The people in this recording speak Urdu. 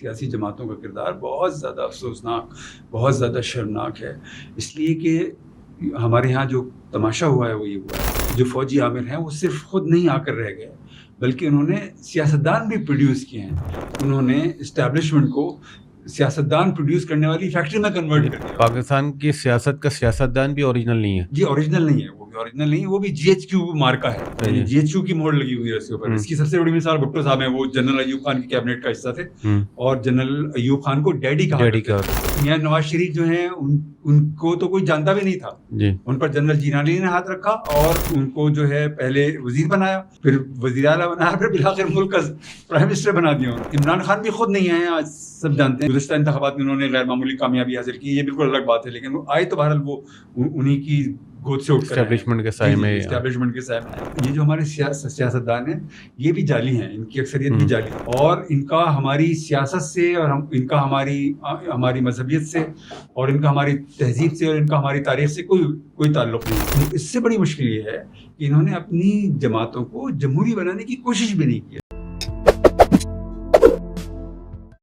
سیاسی جماعتوں کا کردار بہت زیادہ افسوسناک، بہت زیادہ شرمناک ہے، اس لیے کہ ہمارے ہاں جو تماشا ہوا ہے وہ یہ ہوا ہے، جو فوجی عامر ہیں وہ صرف خود نہیں آ کر رہ گئے بلکہ انہوں نے سیاستدان بھی پروڈیوس کیے ہیں. انہوں نے اسٹیبلشمنٹ کو سیاستدان پروڈیوس کرنے والی فیکٹری میں کنورٹ کر دیا. پاکستان کی سیاست کا سیاستدان بھی اوریجنل نہیں ہے. جی اوریجنل نہیں ہے، وہ بھی اوریجنل نہیں ہے، وہ بھی جی ایچ کیو مارکا ہے، یعنی جی ایچ کیو کی موڑ لگی ہوئی ہے اس کے اوپر. اس کی سب سے بڑی مثال بھٹو صاحب ہیں، وہ جنرل ایوب خان کی کیبنٹ کا حصہ تھے اور جنرل ایوب خان کو ڈیڈی کہا کرتے تھے. میاں نواز شریف جو ہیں ان کو تو کوئی جانتا بھی نہیں تھا. ان پر جنرل جینانی نے ہاتھ رکھا اور ان کو جو ہے پہلے وزیر بنایا، پھر وزیر اعلیٰ بنایا، پھر بالآخر ملک کا پرائم منسٹر بنا دیا. عمران خان بھی خود نہیں آئے، آج سب جانتے ہیں گزشتہ انتخابات میں انہوں نے غیر معمولی کامیابی حاصل کی، یہ بالکل الگ بات ہے، لیکن وہ آئے تو بہرحال وہ انہی کی گود سے اٹھ کر اسٹیبلشمنٹ کے سائے میں. اسٹیبلشمنٹ کے سائے میں. یہ جو ہمارے سیاستدان ہیں یہ بھی جعلی ہیں، ان کی اکثریت بھی جعلی ہے، اور ان کا ہماری سیاست سے اور ان کا ہماری مذہبیت سے اور ان کا ہماری تہذیب سے اور ان کا ہماری تاریخ سے کوئی تعلق نہیں. اس سے بڑی مشکل یہ ہے کہ انہوں نے اپنی جماعتوں کو جمہوری بنانے کی کوشش بھی نہیں کی.